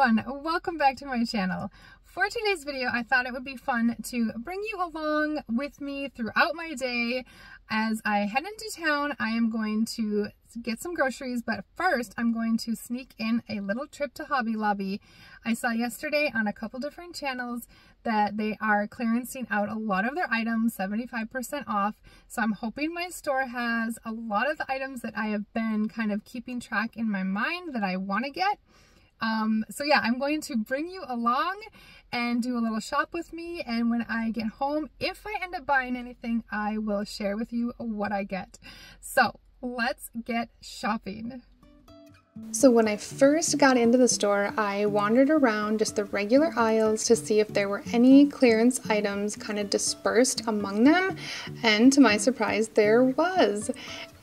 everyone, welcome back to my channel. For today's video, I thought it would be fun to bring you along with me throughout my day. As I head into town, I am going to get some groceries, but first I'm going to sneak in a little trip to Hobby Lobby. I saw yesterday on a couple different channels that they are clearancing out a lot of their items, 75% off. So I'm hoping my store has a lot of the items that I have been kind of keeping track in my mind that I want to get. So yeah, I'm going to bring you along and do a little shop with me, and when I get home, if I end up buying anything, I will share with you what I get. So let's get shopping. So when I first got into the store, I wandered around just the regular aisles to see if there were any clearance items kind of dispersed among them, and to my surprise there was.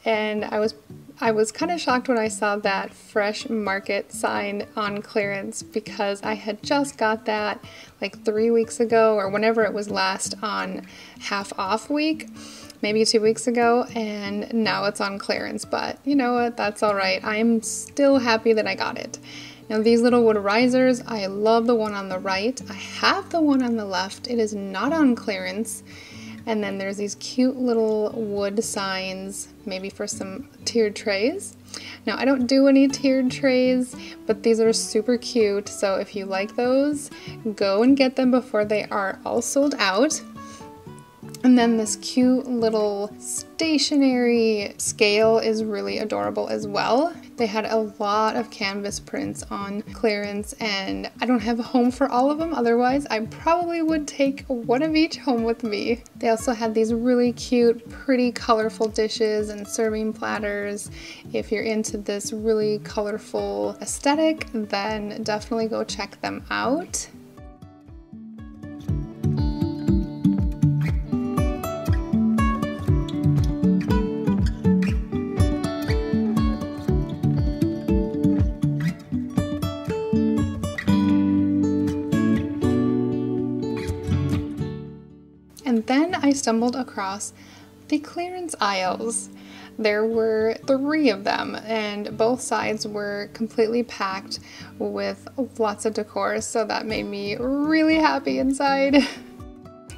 And I was kind of shocked when I saw that fresh market sign on clearance, because I had just got that like 3 weeks ago or whenever it was last on half off week, maybe 2 weeks ago, and now it's on clearance. But you know what, that's all right. I'm still happy that I got it. Now these little wood risers, I love the one on the right. I have the one on the left. It is not on clearance. And then there's these cute little wood signs, maybe for some tiered trays. Now I don't do any tiered trays, but these are super cute. So if you like those, go and get them before they are all sold out. And then this cute little stationery scale is really adorable as well. They had a lot of canvas prints on clearance, and I don't have a home for all of them. Otherwise, I probably would take one of each home with me. They also had these really cute, pretty colorful dishes and serving platters. If you're into this really colorful aesthetic, then definitely go check them out. And then I stumbled across the clearance aisles. There were 3 of them, and both sides were completely packed with lots of decor, so that made me really happy inside.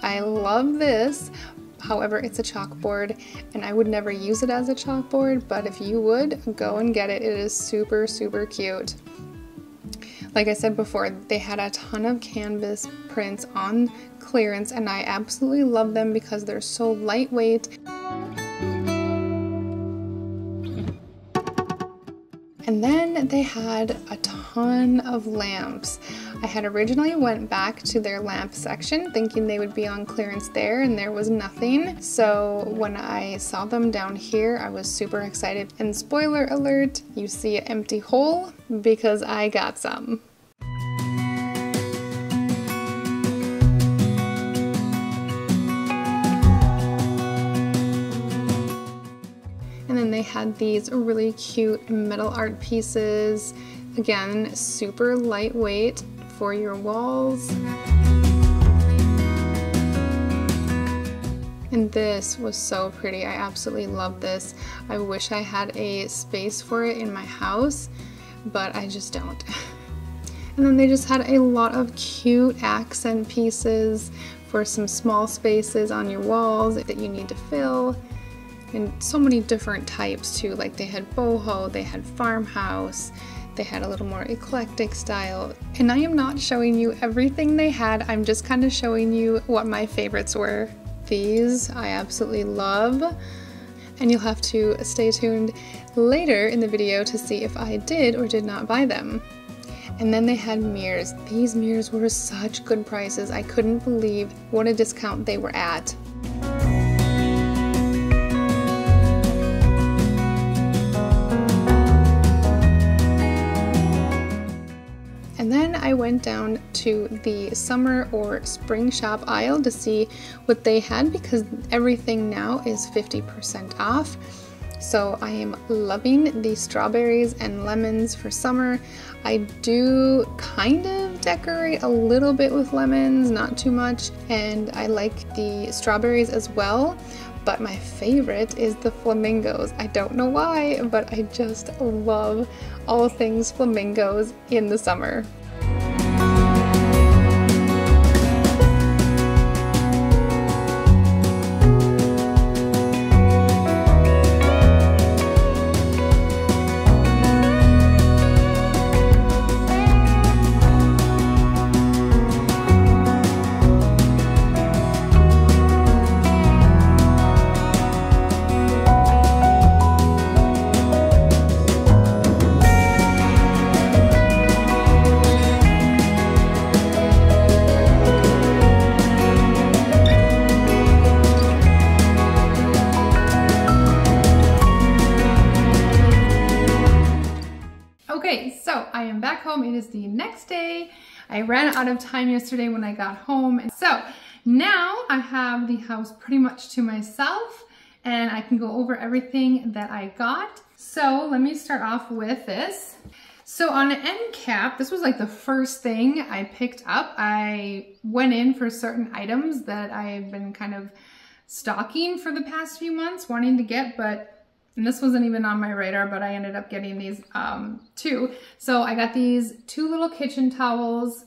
I love this. However, it's a chalkboard, and I would never use it as a chalkboard, but if you would, go and get it. It is super, super cute. Like I said before, they had a ton of canvas prints on clearance, and I absolutely love them because they're so lightweight. And then they had a ton of lamps. I had originally went back to their lamp section thinking they would be on clearance there, and there was nothing. So when I saw them down here, I was super excited. And spoiler alert, you see an empty hole because I got some. And then they had these really cute metal art pieces. Again, super lightweight for your walls. And this was so pretty. I absolutely love this. I wish I had a space for it in my house, but I just don't. And then they just had a lot of cute accent pieces for some small spaces on your walls that you need to fill. And so many different types too. Like they had boho, they had farmhouse, they had a little more eclectic style. And I am not showing you everything they had, I'm just kind of showing you what my favorites were. These I absolutely love, and you'll have to stay tuned later in the video to see if I did or did not buy them. And then they had mirrors. These mirrors were such good prices. I couldn't believe what a discount they were at. And then I went down to the summer or spring shop aisle to see what they had, because everything now is 50% off. So I am loving the strawberries and lemons for summer. I do kind of decorate a little bit with lemons, not too much, and I like the strawberries as well. But my favorite is the flamingos. I don't know why, but I just love all things flamingos in the summer. Okay, so I am back home. It is the next day. I ran out of time yesterday when I got home. And so now I have the house pretty much to myself and I can go over everything that I got. So let me start off with this. So on an end cap, this was like the first thing I picked up. I went in for certain items that I've been kind of stalking for the past few months, wanting to get, and this wasn't even on my radar, but I ended up getting these too. So I got these 2 little kitchen towels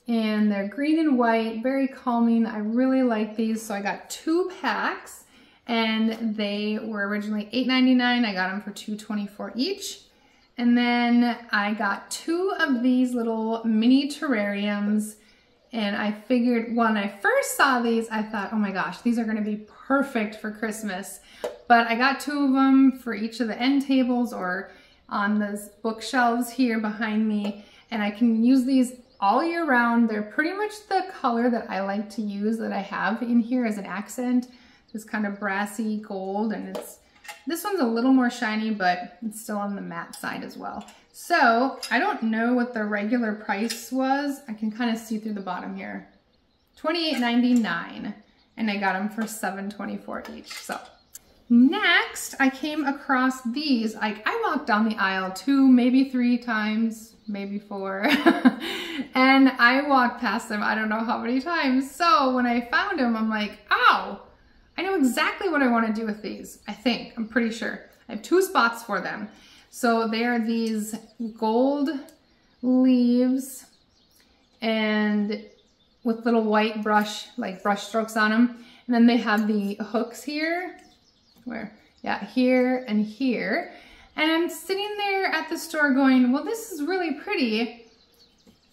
and they're green and white, very calming. I really like these. So I got 2 packs and they were originally $8.99. I got them for $2.24 each. And then I got 2 of these little mini terrariums. And I figured when I first saw these, I thought, oh my gosh, these are gonna be perfect for Christmas. But I got 2 of them for each of the end tables or on those bookshelves here behind me. And I can use these all year round. They're pretty much the color that I like to use, that I have in here as an accent. This kind of brassy gold, and this one's a little more shiny, but it's still on the matte side as well. So I don't know what the regular price was. I can kind of see through the bottom here. $28.99, and I got them for $7.24 each. So next, I came across these. I walked down the aisle 2, maybe 3 times, maybe 4. And I walked past them, I don't know how many times. So when I found them, I'm like, oh, I know exactly what I want to do with these. I'm pretty sure. I have 2 spots for them. So they are these gold leaves and with little white brush strokes on them. And then they have the hooks here. Where? Yeah, here and here. And I'm sitting there at the store going, well, this is really pretty.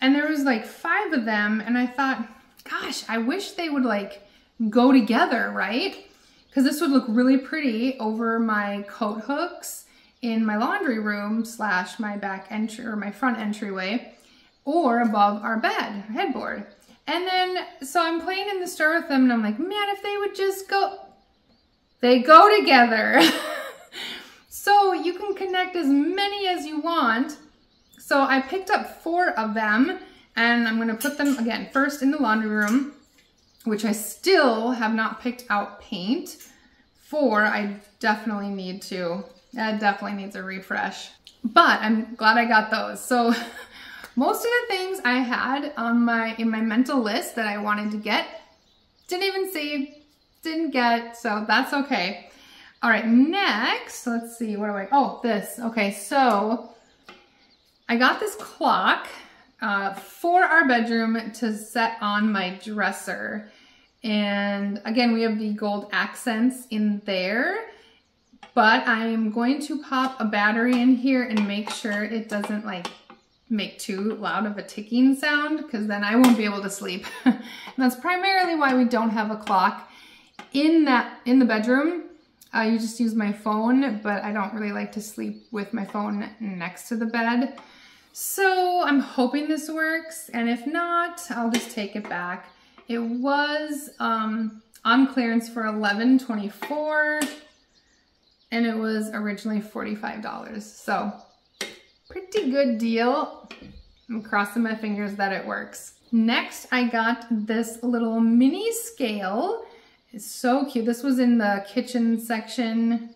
And there was like 5 of them. And I thought, gosh, I wish they would like go together, right? Because this would look really pretty over my coat hooks in my laundry room / my back entry or my front entryway, or above our headboard. And then, so I'm playing in the store with them and I'm like, man, if they would just go, they go together. So you can connect as many as you want. So I picked up 4 of them and I'm gonna put them again, first in the laundry room, which I still have not picked out paint for. I definitely need to. That definitely needs a refresh. But I'm glad I got those. So most of the things I had on in my mental list that I wanted to get, didn't even see, didn't get, so that's okay. All right, next, let's see, this. Okay, so I got this clock for our bedroom to set on my dresser. And again, we have the gold accents in there, but I'm going to pop a battery in here and make sure it doesn't like make too loud of a ticking sound, because then I won't be able to sleep. And that's primarily why we don't have a clock in the bedroom. You just use my phone, but I don't really like to sleep with my phone next to the bed. So I'm hoping this works, and if not, I'll just take it back. It was on clearance for $11.24, and it was originally $45. So pretty good deal. I'm crossing my fingers that it works. Next, I got this little mini scale. It's so cute. This was in the kitchen section,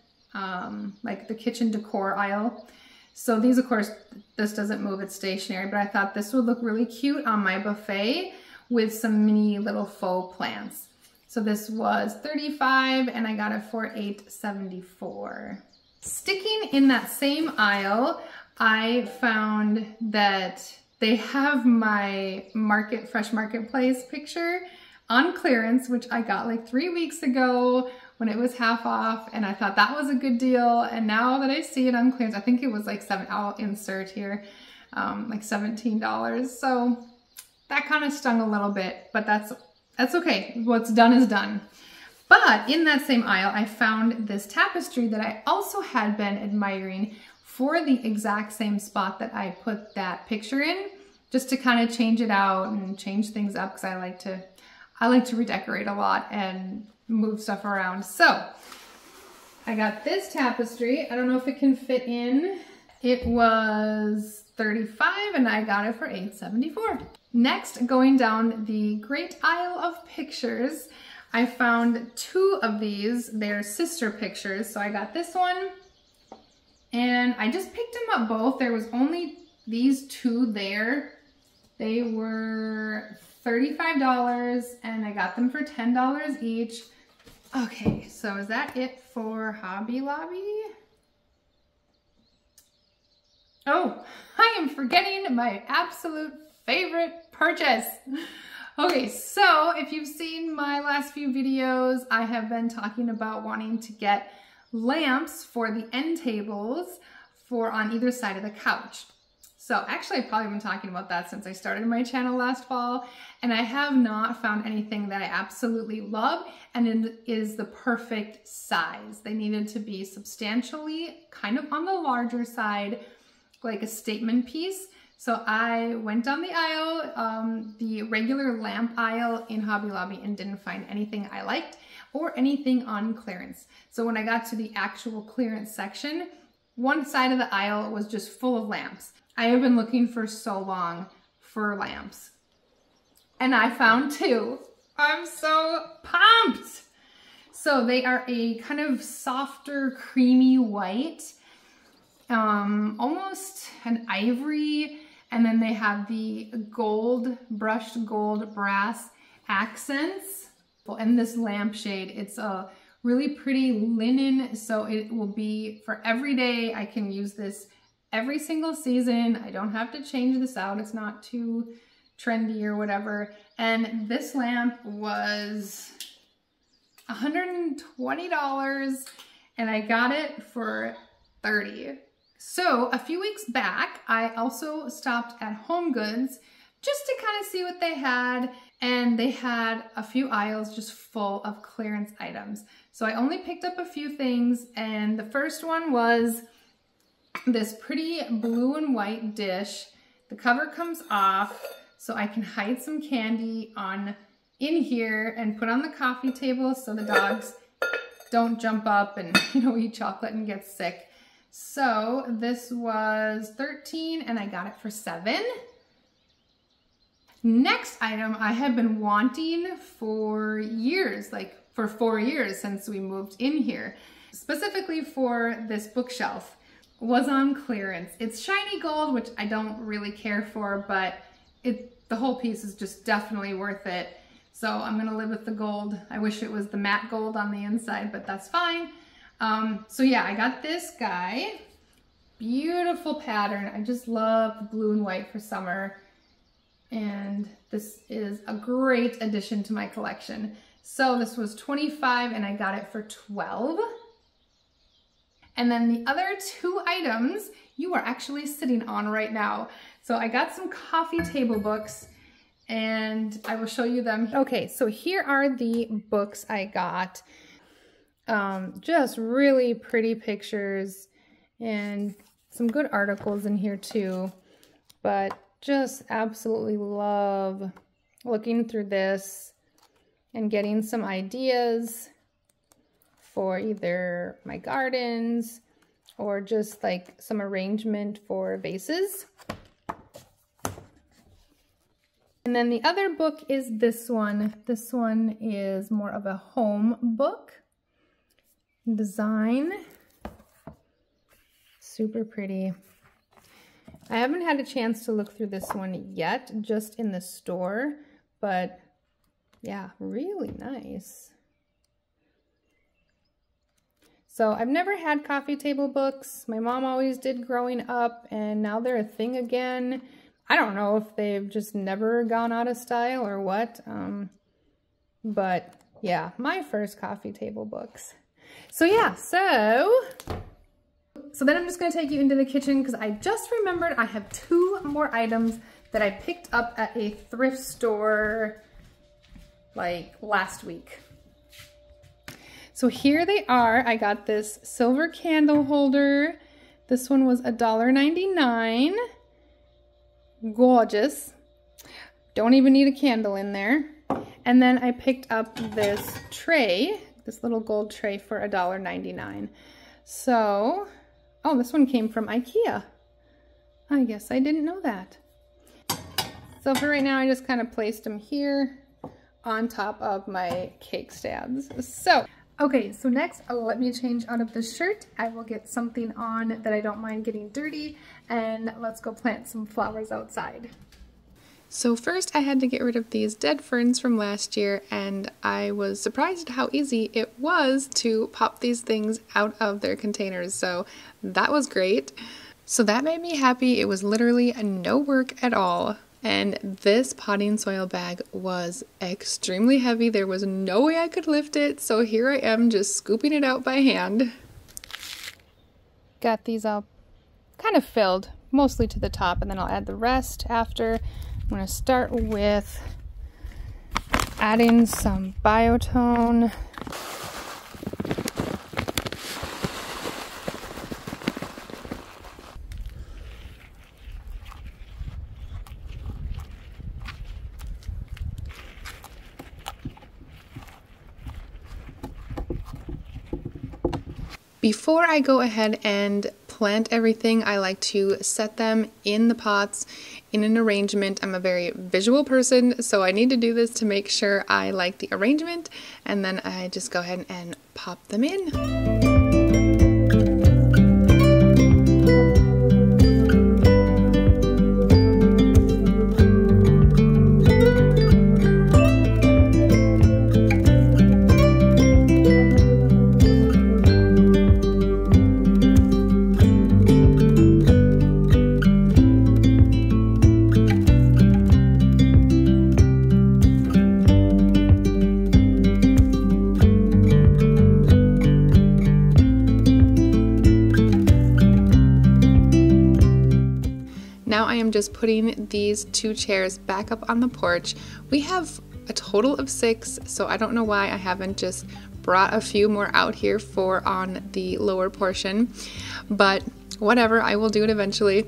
like the kitchen decor aisle. So these, of course, this doesn't move, it's stationary, but I thought this would look really cute on my buffet with some mini little faux plants. So this was $35 and I got it for $8.74. Sticking in that same aisle, I found that they have my Fresh Marketplace picture on clearance, which I got like 3 weeks ago when it was half off, and I thought that was a good deal. And now that I see it on clearance, I think it was like I'll insert here, like $17. So that kind of stung a little bit, but that's okay. What's done is done. But in that same aisle, I found this tapestry that I also had been admiring for the exact same spot that I put that picture in, just to kind of change it out and change things up, because I like to redecorate a lot and move stuff around. So I got this tapestry. I don't know if it can fit in It was $35 and I got it for $8.74. Next, going down the great aisle of pictures, I found 2 of these. They're sister pictures. So I got this one and I just picked them up both. There was only these 2 there. They were $35 and I got them for $10 each. Okay, so is that it for Hobby Lobby? Oh, I am forgetting my absolute favorite purchase. Okay, so if you've seen my last few videos, I have been talking about wanting to get lamps for the end tables for on either side of the couch. So actually I've probably been talking about that since I started my channel last fall, and I have not found anything that I absolutely love and it is the perfect size. They needed to be substantially kind of on the larger side, like a statement piece. So I went down the aisle, the regular lamp aisle in Hobby Lobby, and didn't find anything I liked or anything on clearance. So when I got to the actual clearance section, one side of the aisle was just full of lamps. I have been looking for so long for lamps and I found 2. I'm so pumped. So they are a kind of softer, creamy white, almost an ivory, and then they have the gold, brushed gold brass accents. And this lampshade, it's a really pretty linen, so it will be for every day. I can use this every single season. I don't have to change this out. It's not too trendy or whatever. And this lamp was $120 and I got it for $30. So a few weeks back, I also stopped at Home Goods just to kind of see what they had. And they had a few aisles just full of clearance items. So I only picked up a few things, and the first one was this pretty blue and white dish. The cover comes off so I can hide some candy in here and put on the coffee table so the dogs don't jump up and, you know, eat chocolate and get sick. So this was $13 and I got it for $7. Next item I have been wanting for years, like for 4 years since we moved in here, specifically for this bookshelf, was on clearance. It's shiny gold, which I don't really care for, but the whole piece is just definitely worth it. So I'm gonna live with the gold. I wish it was the matte gold on the inside, but that's fine. So yeah, I got this guy. Beautiful pattern. I just love the blue and white for summer. And this is a great addition to my collection. So this was $25 and I got it for $12. And then the other 2 items you are actually sitting on right now. So I got some coffee table books and I will show you them. Okay, so here are the books I got. Just really pretty pictures and some good articles in here too, but just absolutely love looking through this and getting some ideas for either my gardens or just like some arrangement for vases. And then the other book is this one. This one is more of a home book. Design. Super pretty. I haven't had a chance to look through this one yet, just in the store, but yeah, really nice. So I've never had coffee table books. My mom always did growing up, and now they're a thing again. I don't know if they've just never gone out of style or what, but yeah, my first coffee table books. So yeah, so then I'm just gonna take you into the kitchen because I just remembered I have 2 more items that I picked up at a thrift store like last week. So here they are. I got this silver candle holder. This one was $1.99. Gorgeous. Don't even need a candle in there. And then I picked up this tray, this little gold tray for $1.99. So Oh, this one came from IKEA. I guess I didn't know that. So for right now, I just kind of placed them here on top of my cake stands. So, okay, so next, let me change out of this shirt. I will get something on that I don't mind getting dirty, and let's go plant some flowers outside. So first I had to get rid of these dead ferns from last year, and I was surprised how easy it was to pop these things out of their containers, so that was great. So that made me happy. It was literally no work at all. And this potting soil bag was extremely heavy. There was no way I could lift it, so here I am just scooping it out by hand. Got these all kind of filled, mostly to the top, and then I'll add the rest after. I'm going to start with adding some biotone. Before I go ahead and plant everything, I like to set them in the pots in an arrangement. I'm a very visual person, so I need to do this to make sure I like the arrangement, and then I just go ahead and pop them in. Now I am just putting these 2 chairs back up on the porch. We have a total of 6, so I don't know why I haven't just brought a few more out here for on the lower portion, but whatever, I will do it eventually.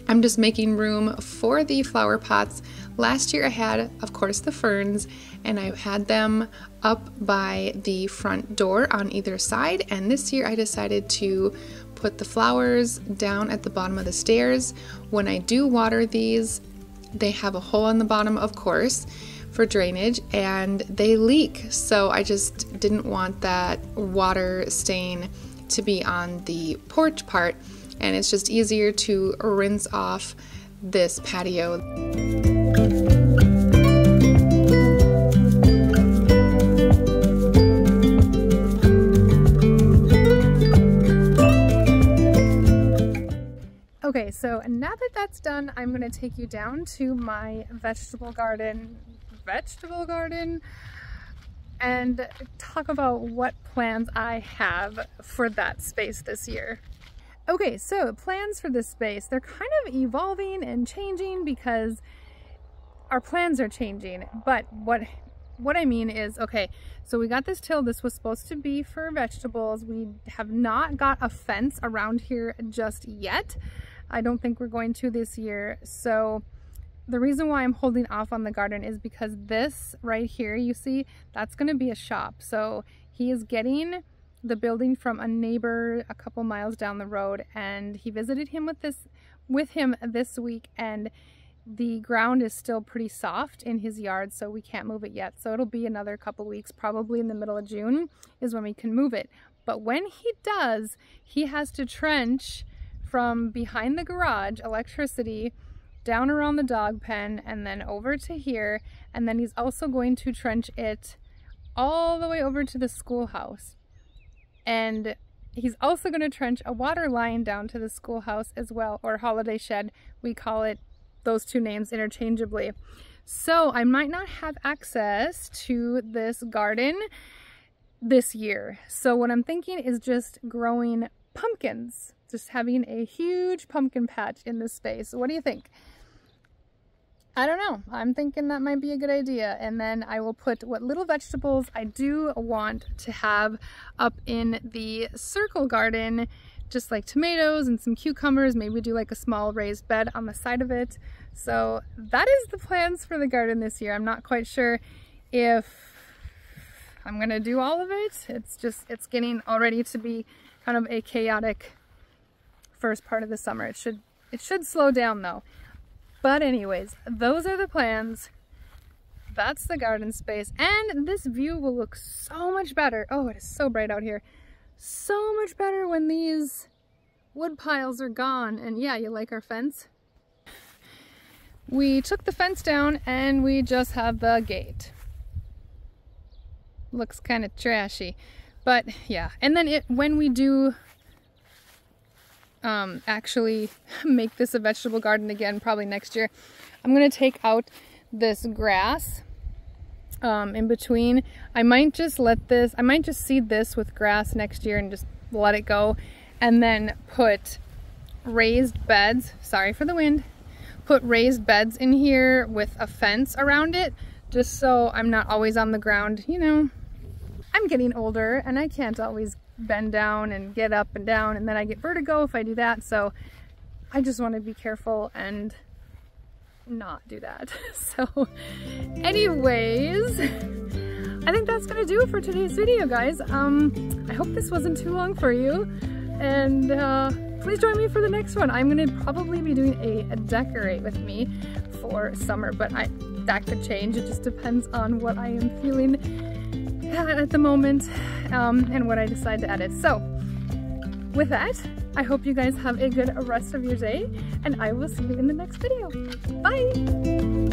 I'm just making room for the flower pots. Last year I had, of course, the ferns, and I had them up by the front door on either side, and this year I decided to put the flowers down at the bottom of the stairs. When I do water these, they have a hole on the bottom, of course, for drainage, and they leak, so I just didn't want that water stain to be on the porch part, and it's just easier to rinse off this patio. Okay, so now that that's done, I'm going to take you down to my vegetable garden, and talk about what plans I have for that space this year. Okay, so plans for this space, they're kind of evolving and changing because our plans are changing, but what I mean is, okay, so we got this till. This was supposed to be for vegetables. We have not got a fence around here just yet. I don't think we're going to this year. So the reason why I'm holding off on the garden is because this right here, you see, that's going to be a shop. So he is getting the building from a neighbor a couple miles down the road, and he visited him with him this week, and the ground is still pretty soft in his yard, so we can't move it yet. So it'll be another couple weeks, probably in the middle of June is when we can move it. But when he does, he has to trench from behind the garage, electricity, down around the dog pen, and then over to here, and then he's also going to trench it all the way over to the schoolhouse. And he's also going to trench a water line down to the schoolhouse as well, or holiday shed. We call it those two names interchangeably. So I might not have access to this garden this year. So what I'm thinking is just growing pumpkins, just having a huge pumpkin patch in this space. What do you think? I don't know. I'm thinking that might be a good idea. And then I will put what little vegetables I do want to have up in the circle garden, just like tomatoes and some cucumbers. Maybe do like a small raised bed on the side of it. So that is the plans for the garden this year. I'm not quite sure if I'm gonna do all of it. It's getting already to be kind of a chaotic first part of the summer. It should slow down though. But anyways, those are the plans. That's the garden space, and this view will look so much better. Oh, it is so bright out here. So much better when these wood piles are gone. And yeah, you like our fence? We took the fence down and we just have the gate. Looks kind of trashy, but yeah. And then when we do actually make this a vegetable garden again, probably next year, I'm gonna take out this grass in between. I might just seed this with grass next year and just let it go, and then put raised beds, sorry for the wind, put raised beds in here with a fence around it, just so I'm not always on the ground. You know, I'm getting older and I can't always bend down and get up and down, and then I get vertigo if I do that, so I just want to be careful and not do that. So anyways, I think that's gonna do it for today's video, guys. I hope this wasn't too long for you, and please join me for the next one. I'm gonna probably be doing a decorate with me for summer, but that could change. It just depends on what I am feeling at the moment, and what I decide to edit. So with that, I hope you guys have a good rest of your day, and I will see you in the next video. Bye!